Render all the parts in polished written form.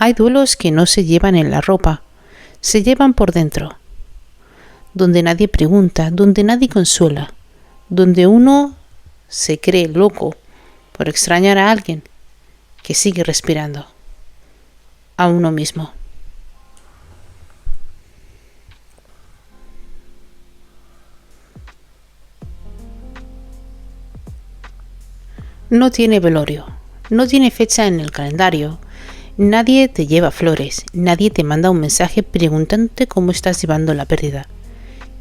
Hay duelos que no se llevan en la ropa, se llevan por dentro, donde nadie pregunta, donde nadie consuela, donde uno se cree loco por extrañar a alguien que sigue respirando, a uno mismo. No tiene velorio, no tiene fecha en el calendario, nadie te lleva flores, nadie te manda un mensaje preguntándote cómo estás llevando la pérdida.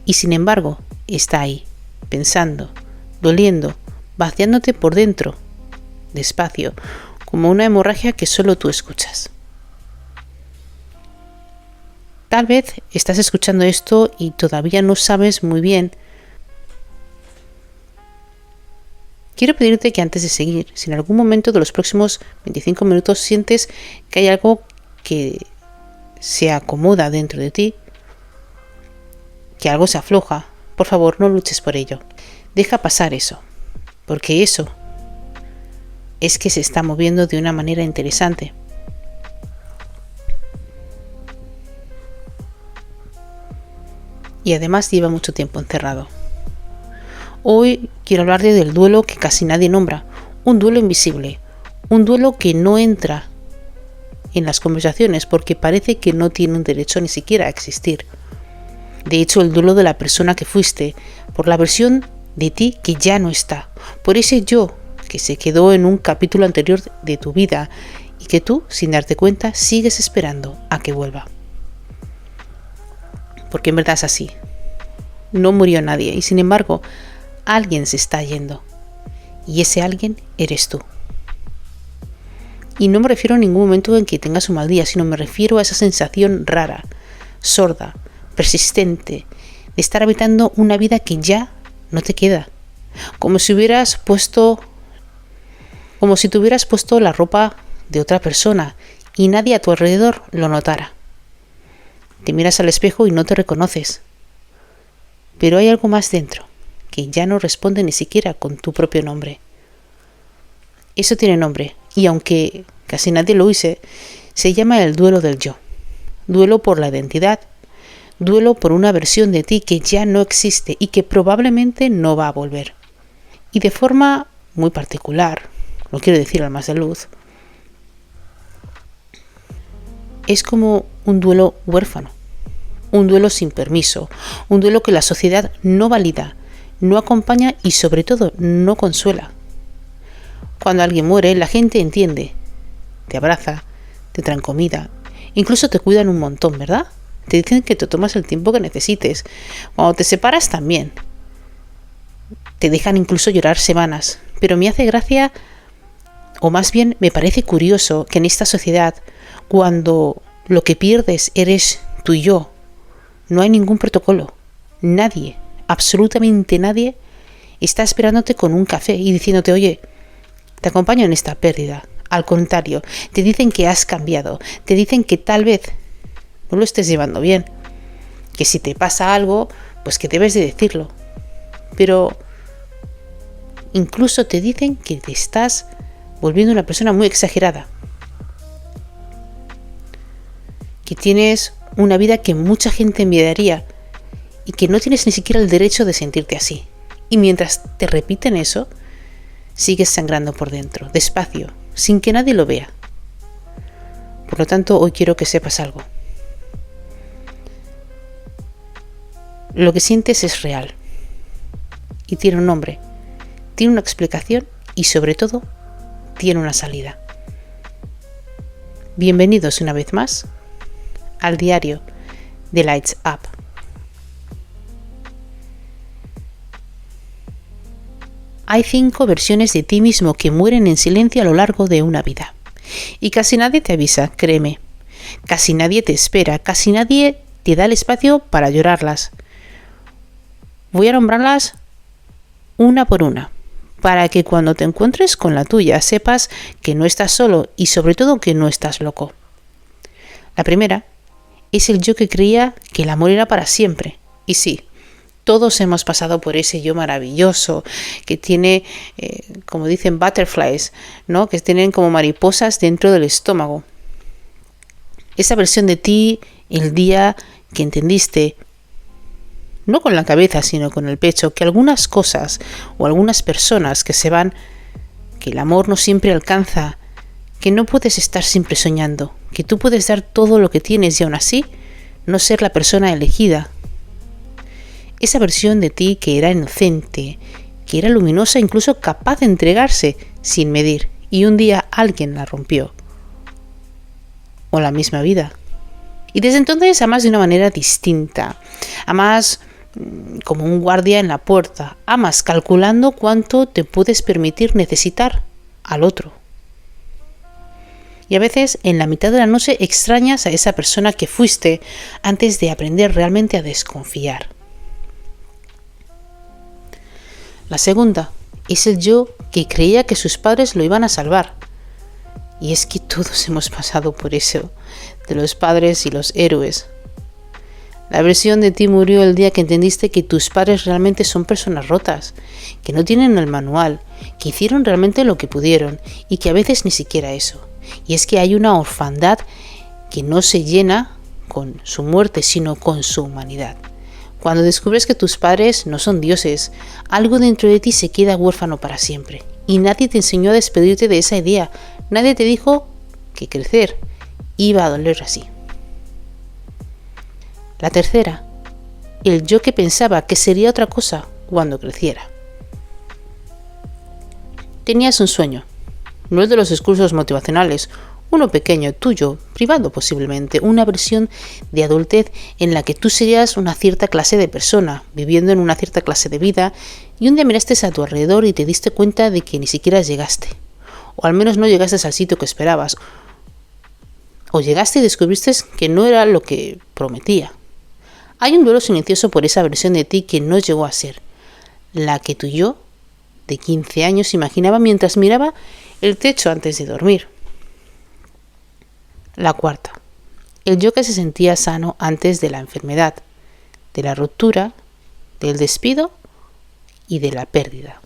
Y sin embargo, está ahí, pensando, doliendo, vaciándote por dentro, despacio, como una hemorragia que solo tú escuchas. Tal vez estás escuchando esto y todavía no sabes muy bien. Quiero pedirte que antes de seguir, si en algún momento de los próximos 25 minutos sientes que hay algo que se acomoda dentro de ti, que algo se afloja, por favor no luches por ello. Deja pasar eso, porque eso es que se está moviendo de una manera interesante. Y además lleva mucho tiempo encerrado. Hoy quiero hablarte del duelo que casi nadie nombra, un duelo invisible, un duelo que no entra en las conversaciones porque parece que no tiene un derecho ni siquiera a existir. De hecho, el duelo de la persona que fuiste, por la versión de ti que ya no está, por ese yo que se quedó en un capítulo anterior de tu vida y que tú, sin darte cuenta, sigues esperando a que vuelva. Porque en verdad es así. No murió nadie y sin embargo, alguien se está yendo. Y ese alguien eres tú. Y no me refiero a ningún momento en que tengas un mal día, sino me refiero a esa sensación rara, sorda, persistente, de estar habitando una vida que ya no te queda. Como si te hubieras puesto la ropa de otra persona y nadie a tu alrededor lo notara. Te miras al espejo y no te reconoces. Pero hay algo más dentro, que ya no responde ni siquiera con tu propio nombre. Eso tiene nombre, y aunque casi nadie lo use, se llama el duelo del yo. Duelo por la identidad, duelo por una versión de ti que ya no existe y que probablemente no va a volver. Y de forma muy particular, lo quiero decir al más de luz, es como un duelo huérfano, un duelo sin permiso, un duelo que la sociedad no valida, no acompaña y sobre todo no consuela. Cuando alguien muere, la gente entiende, te abraza, te traen comida, incluso te cuidan un montón, ¿verdad? Te dicen que te tomas el tiempo que necesites. Cuando te separas también. Te dejan incluso llorar semanas. Pero me hace gracia, o más bien me parece curioso, que en esta sociedad, cuando lo que pierdes eres tú y yo, no hay ningún protocolo. Nadie, absolutamente nadie, está esperándote con un café y diciéndote, oye, te acompaño en esta pérdida. Al contrario, te dicen que has cambiado, te dicen que tal vez no lo estés llevando bien, que si te pasa algo, pues que debes de decirlo. Pero incluso te dicen que te estás volviendo una persona muy exagerada, que tienes una vida que mucha gente envidiaría y que no tienes ni siquiera el derecho de sentirte así. Y mientras te repiten eso, sigues sangrando por dentro, despacio, sin que nadie lo vea. Por lo tanto, hoy quiero que sepas algo. Lo que sientes es real y tiene un nombre, tiene una explicación y sobre todo tiene una salida. Bienvenidos una vez más al diario de Lights Up. Hay 5 versiones de ti mismo que mueren en silencio a lo largo de una vida. Y casi nadie te avisa, créeme. Casi nadie te espera, casi nadie te da el espacio para llorarlas. Voy a nombrarlas una por una, para que cuando te encuentres con la tuya sepas que no estás solo y sobre todo que no estás loco. La primera es el yo que creía que el amor era para siempre. Y sí, todos hemos pasado por ese yo maravilloso que tiene, como dicen, butterflies, ¿no? Que tienen como mariposas dentro del estómago. Esa versión de ti el día que entendiste, no con la cabeza, sino con el pecho, que algunas cosas o algunas personas que se van, que el amor no siempre alcanza, que no puedes estar siempre soñando, que tú puedes dar todo lo que tienes y aún así no ser la persona elegida. Esa versión de ti que era inocente, que era luminosa, incluso capaz de entregarse sin medir, y un día alguien la rompió. O la misma vida. Y desde entonces amas de una manera distinta. Amas como un guardia en la puerta. Amas calculando cuánto te puedes permitir necesitar al otro. Y a veces en la mitad de la noche extrañas a esa persona que fuiste antes de aprender realmente a desconfiar. La segunda es el yo que creía que sus padres lo iban a salvar. Y es que todos hemos pasado por eso, de los padres y los héroes. La versión de ti murió el día que entendiste que tus padres realmente son personas rotas, que no tienen el manual, que hicieron realmente lo que pudieron y que a veces ni siquiera eso. Y es que hay una orfandad que no se llena con su muerte, sino con su humanidad. Cuando descubres que tus padres no son dioses, algo dentro de ti se queda huérfano para siempre. Y nadie te enseñó a despedirte de esa idea. Nadie te dijo que crecer iba a doler así. La tercera, el yo que pensaba que sería otra cosa cuando creciera. Tenías un sueño, no el de los discursos motivacionales, uno pequeño, tuyo, privado posiblemente, una versión de adultez en la que tú serías una cierta clase de persona, viviendo en una cierta clase de vida, y un día miraste a tu alrededor y te diste cuenta de que ni siquiera llegaste, o al menos no llegaste al sitio que esperabas, o llegaste y descubriste que no era lo que prometía. Hay un duelo silencioso por esa versión de ti que no llegó a ser, la que tu yo de 15 años imaginaba mientras miraba el techo antes de dormir. La cuarta, el yo que se sentía sano antes de la enfermedad, de la ruptura, del despido y de la pérdida.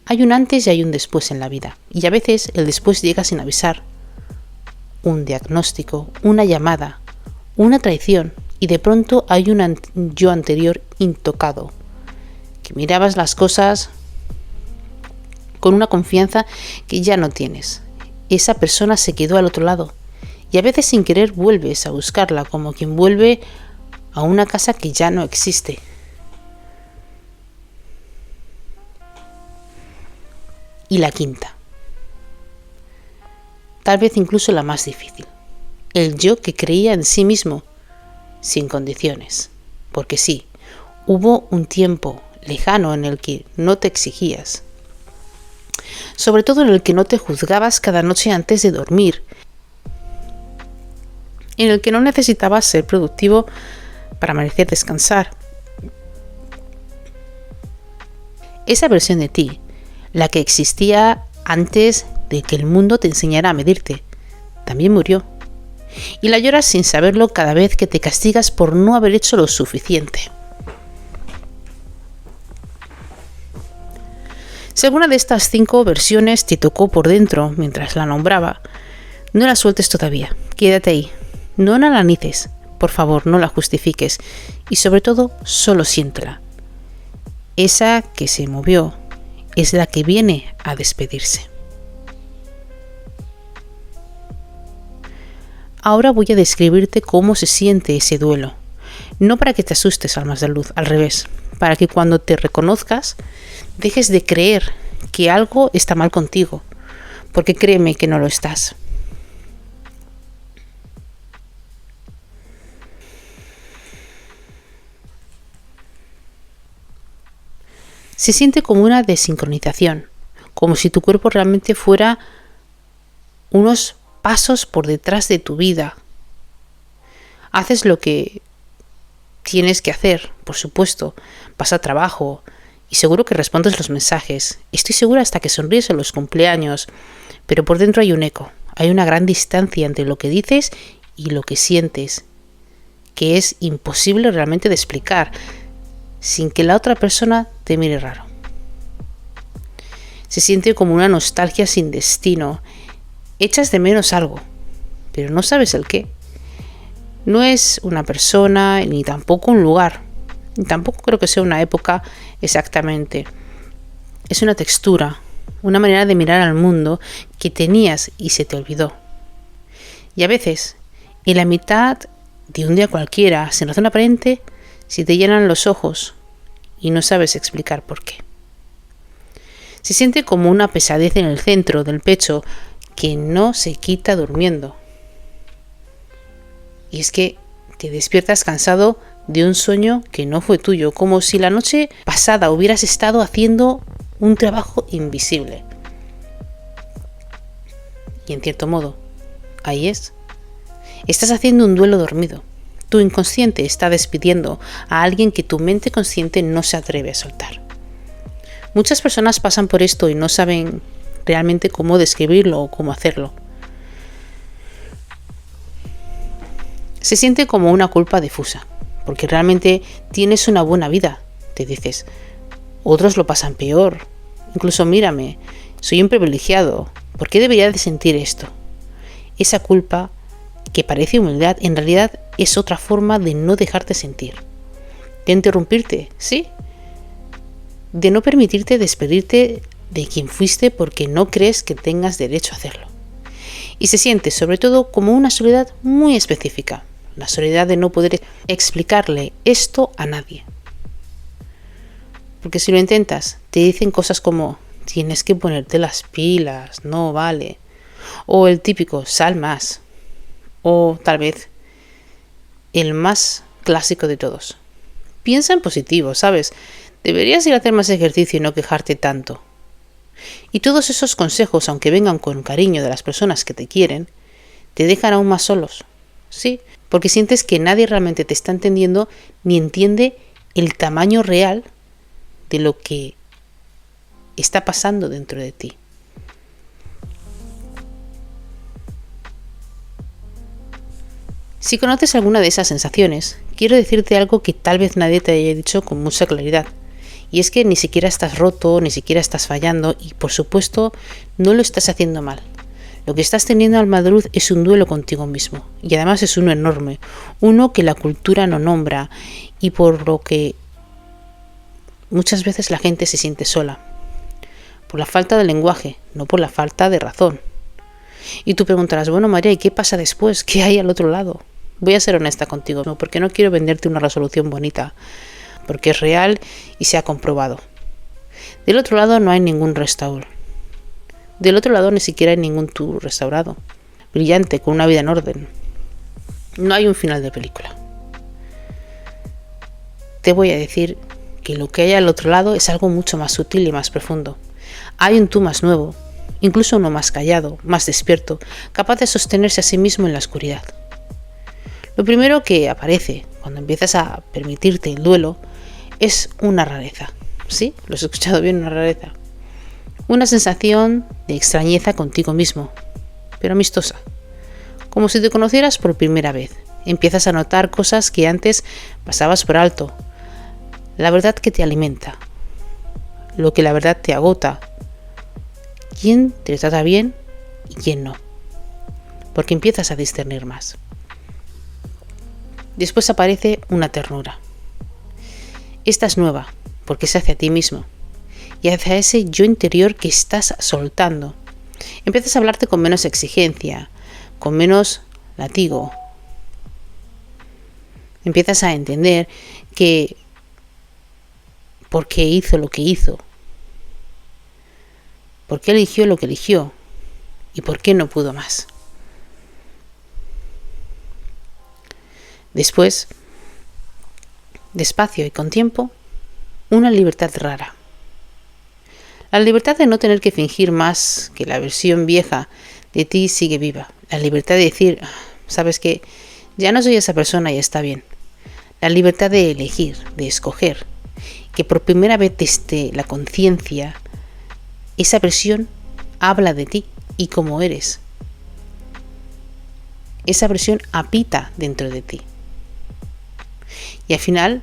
Hay un antes y hay un después en la vida, y a veces el después llega sin avisar. Un diagnóstico, una llamada, una traición, y de pronto hay un yo anterior intocado, que mirabas las cosas con una confianza que ya no tienes. Esa persona se quedó al otro lado, y a veces sin querer vuelves a buscarla, como quien vuelve a una casa que ya no existe. Y la quinta, tal vez incluso la más difícil, el yo que creía en sí mismo, sin condiciones, porque sí, hubo un tiempo lejano en el que no te exigías, sobre todo en el que no te juzgabas cada noche antes de dormir, en el que no necesitabas ser productivo para merecer descansar. Esa versión de ti, la que existía antes de que el mundo te enseñara a medirte, también murió. Y la lloras sin saberlo cada vez que te castigas por no haber hecho lo suficiente. Si alguna de estas 5 versiones te tocó por dentro mientras la nombraba, no la sueltes todavía, quédate ahí. No analices, por favor, no la justifiques y sobre todo, solo siéntela. Esa que se movió es la que viene a despedirse. Ahora voy a describirte cómo se siente ese duelo. No para que te asustes, almas de luz, al revés, para que cuando te reconozcas, dejes de creer que algo está mal contigo, porque créeme que no lo estás. Se siente como una desincronización, como si tu cuerpo realmente fuera unos pasos por detrás de tu vida. Haces lo que tienes que hacer, por supuesto, vas a trabajo y seguro que respondes los mensajes. Estoy segura hasta que sonríes en los cumpleaños, pero por dentro hay un eco, hay una gran distancia entre lo que dices y lo que sientes, que es imposible realmente de explicar, sin que la otra persona te mire raro. Se siente como una nostalgia sin destino, Echas de menos algo, pero no sabes el qué. No es una persona, ni tampoco un lugar, ni tampoco creo que sea una época exactamente. Es una textura, una manera de mirar al mundo que tenías y se te olvidó. Y a veces, en la mitad de un día cualquiera, sin razón aparente, se te llenan los ojos y no sabes explicar por qué. Se siente como una pesadez en el centro del pecho que no se quita durmiendo. Y es que te despiertas cansado de un sueño que no fue tuyo, como si la noche pasada hubieras estado haciendo un trabajo invisible. Y en cierto modo, ahí es. Estás haciendo un duelo dormido. Tu inconsciente está despidiendo a alguien que tu mente consciente no se atreve a soltar. Muchas personas pasan por esto y no saben realmente cómo describirlo o cómo hacerlo. Se siente como una culpa difusa, porque realmente tienes una buena vida, te dices. Otros lo pasan peor. Incluso mírame, soy un privilegiado. ¿Por qué debería de sentir esto? Esa culpa, que parece humildad, en realidad es otra forma de no dejarte sentir. De interrumpirte, ¿sí? De no permitirte despedirte de quien fuiste porque no crees que tengas derecho a hacerlo. Y se siente sobre todo como una soledad muy específica. La soledad de no poder explicarle esto a nadie. Porque si lo intentas, te dicen cosas como tienes que ponerte las pilas, no vale. O el típico sal más. O tal vez el más clásico de todos. Piensa en positivo, ¿sabes? Deberías ir a hacer más ejercicio y no quejarte tanto. Y todos esos consejos, aunque vengan con cariño de las personas que te quieren, te dejan aún más solos. Sí, porque sientes que nadie realmente te está entendiendo ni entiende el tamaño real de lo que está pasando dentro de ti. Si conoces alguna de esas sensaciones, quiero decirte algo que tal vez nadie te haya dicho con mucha claridad. Y es que ni siquiera estás roto, ni siquiera estás fallando y, por supuesto, no lo estás haciendo mal. Lo que estás teniendo al madurez es un duelo contigo mismo. Y además es uno enorme, uno que la cultura no nombra y por lo que muchas veces la gente se siente sola. Por la falta de lenguaje, no por la falta de razón. Y tú preguntarás, bueno María, ¿y qué pasa después? ¿Qué hay al otro lado? Voy a ser honesta contigo, porque no quiero venderte una resolución bonita, porque es real y se ha comprobado. Del otro lado no hay ningún restaurante. Del otro lado ni siquiera hay ningún tour restaurado, brillante, con una vida en orden. No hay un final de película. Te voy a decir que lo que hay al otro lado es algo mucho más sutil y más profundo. Hay un tú más nuevo, incluso uno más callado, más despierto, capaz de sostenerse a sí mismo en la oscuridad. Lo primero que aparece cuando empiezas a permitirte el duelo es una rareza. ¿Sí? Lo has escuchado bien, una rareza. Una sensación de extrañeza contigo mismo, pero amistosa. Como si te conocieras por primera vez. Empiezas a notar cosas que antes pasabas por alto. La verdad que te alimenta. Lo que la verdad te agota. Quién te trata bien y quién no. Porque empiezas a discernir más. Después aparece una ternura. Esta es nueva, porque es hacia ti mismo. Y hacia ese yo interior que estás soltando. Empiezas a hablarte con menos exigencia, con menos látigo. Empiezas a entender que por qué hizo lo que hizo, por qué eligió lo que eligió y por qué no pudo más. Después, despacio y con tiempo, una libertad rara. La libertad de no tener que fingir más, que la versión vieja de ti sigue viva. La libertad de decir, sabes que ya no soy esa persona y está bien. La libertad de elegir, de escoger. Que por primera vez desde la conciencia, esa versión habla de ti y cómo eres. Esa versión habita dentro de ti. Y al final,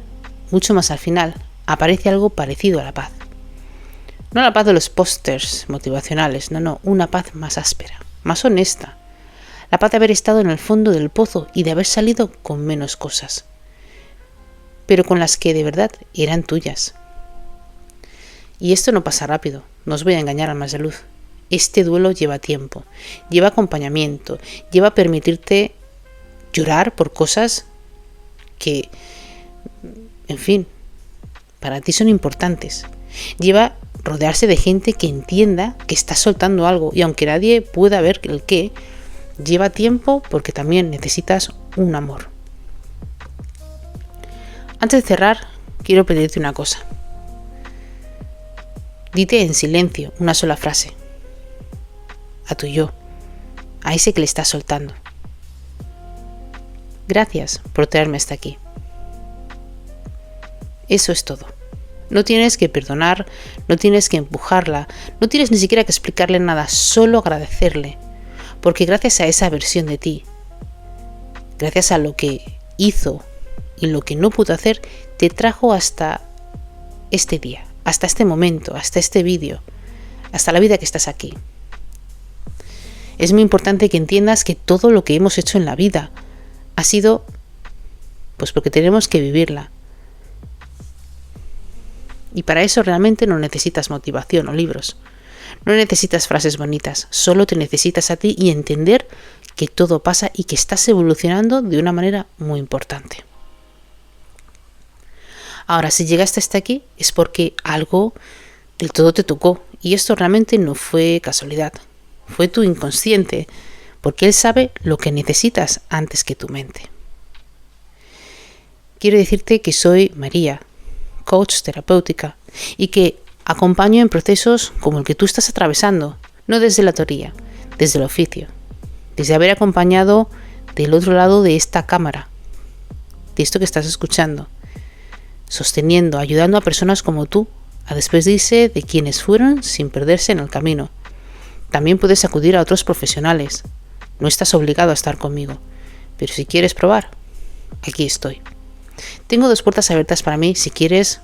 mucho más al final, aparece algo parecido a la paz. No la paz de los pósters motivacionales, no, una paz más áspera. más honesta. La paz de haber estado en el fondo del pozo y de haber salido con menos cosas, pero con las que de verdad eran tuyas. Y esto no pasa rápido, no os voy a engañar, almas de luz. Este duelo lleva tiempo, lleva acompañamiento, lleva permitirte llorar por cosas que, en fin, para ti son importantes. Lleva rodearse de gente que entienda que estás soltando algo, y aunque nadie pueda ver el qué, lleva tiempo porque también necesitas un amor. Antes de cerrar, quiero pedirte una cosa. Dite en silencio una sola frase. A tu yo, a ese que le estás soltando. Gracias por traerme hasta aquí. Eso es todo. No tienes que perdonar, no tienes que empujarla, no tienes ni siquiera que explicarle nada, solo agradecerle. Porque gracias a esa versión de ti, gracias a lo que hizo y lo que no pudo hacer, te trajo hasta este día, hasta este momento, hasta este vídeo, hasta la vida que estás aquí. Es muy importante que entiendas que todo lo que hemos hecho en la vida ha sido pues porque tenemos que vivirla. Y para eso realmente no necesitas motivación o libros. No necesitas frases bonitas, solo te necesitas a ti y entender que todo pasa y que estás evolucionando de una manera muy importante. Ahora, si llegaste hasta aquí es porque algo del todo te tocó, y esto realmente no fue casualidad, fue tu inconsciente, porque él sabe lo que necesitas antes que tu mente. Quiero decirte que soy María, coach terapéutica, y que acompaño en procesos como el que tú estás atravesando, no desde la teoría, desde el oficio, desde haber acompañado del otro lado de esta cámara, de esto que estás escuchando, sosteniendo, ayudando a personas como tú a despedirse de quienes fueron sin perderse en el camino. También puedes acudir a otros profesionales, no estás obligado a estar conmigo, pero si quieres probar, aquí estoy. Tengo 2 puertas abiertas para mí si quieres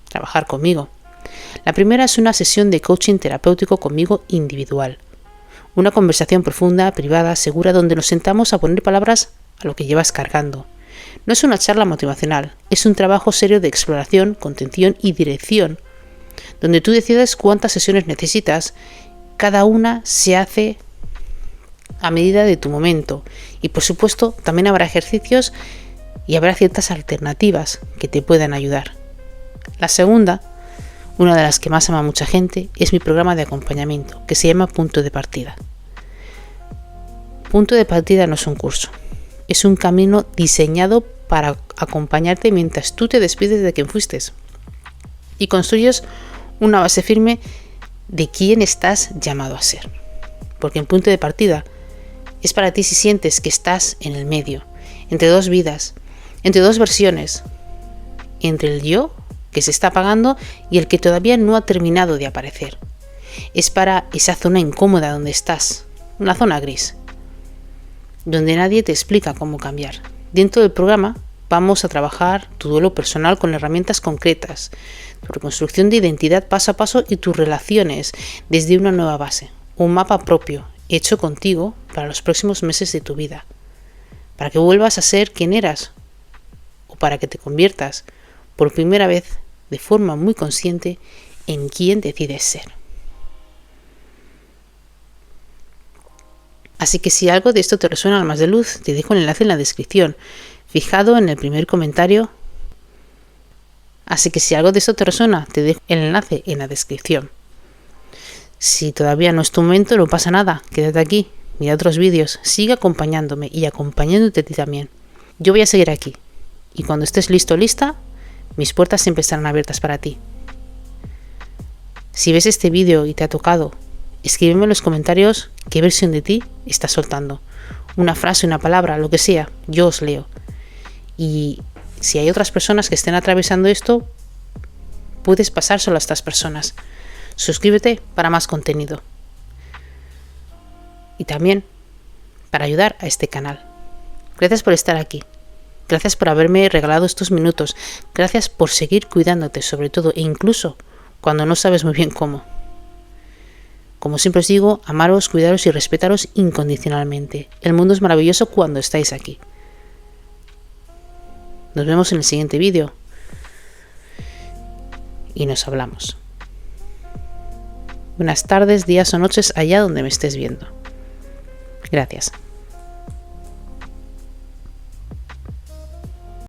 trabajar conmigo. La primera es una sesión de coaching terapéutico conmigo individual. Una conversación profunda, privada, segura, donde nos sentamos a poner palabras a lo que llevas cargando. No es una charla motivacional, es un trabajo serio de exploración, contención y dirección, donde tú decides cuántas sesiones necesitas. Cada una se hace a medida de tu momento y, por supuesto, también habrá ejercicios y habrá ciertas alternativas que te puedan ayudar. La segunda, una de las que más ama mucha gente, es mi programa de acompañamiento, que se llama Punto de Partida. Punto de Partida no es un curso, es un camino diseñado para acompañarte mientras tú te despides de quien fuiste y construyes una base firme de quién estás llamado a ser. Porque en Punto de Partida es para ti si sientes que estás en el medio, entre 2 vidas, entre 2 versiones, entre el yo que se está apagando y el que todavía no ha terminado de aparecer. Es para esa zona incómoda donde estás, una zona gris, donde nadie te explica cómo cambiar. Dentro del programa vamos a trabajar tu duelo personal con herramientas concretas, tu reconstrucción de identidad paso a paso y tus relaciones desde una nueva base, un mapa propio hecho contigo para los próximos meses de tu vida, para que vuelvas a ser quien eras o para que te conviertas por primera vez de forma muy consciente en quien decides ser. Así que si algo de esto te resuena, almas de luz, te dejo el enlace en la descripción, fijado en el primer comentario. Así que si algo de esto te resuena, te dejo el enlace en la descripción. Si todavía no es tu momento, no pasa nada, quédate aquí, mira otros vídeos, sigue acompañándome y acompañándote a ti también. Yo voy a seguir aquí, y cuando estés listo o lista, mis puertas siempre estarán abiertas para ti. Si ves este vídeo y te ha tocado, escríbeme en los comentarios qué versión de ti estás soltando. Una frase, una palabra, lo que sea, yo os leo. Y si hay otras personas que estén atravesando esto, puedes pasárselo a estas personas. Suscríbete para más contenido. Y también para ayudar a este canal. Gracias por estar aquí. Gracias por haberme regalado estos minutos. Gracias por seguir cuidándote sobre todo e incluso cuando no sabes muy bien cómo. como siempre os digo, amaros, cuidaros y respetaros incondicionalmente. El mundo es maravilloso cuando estáis aquí. Nos vemos en el siguiente vídeo y nos hablamos. Buenas tardes, días o noches allá donde me estés viendo. Gracias.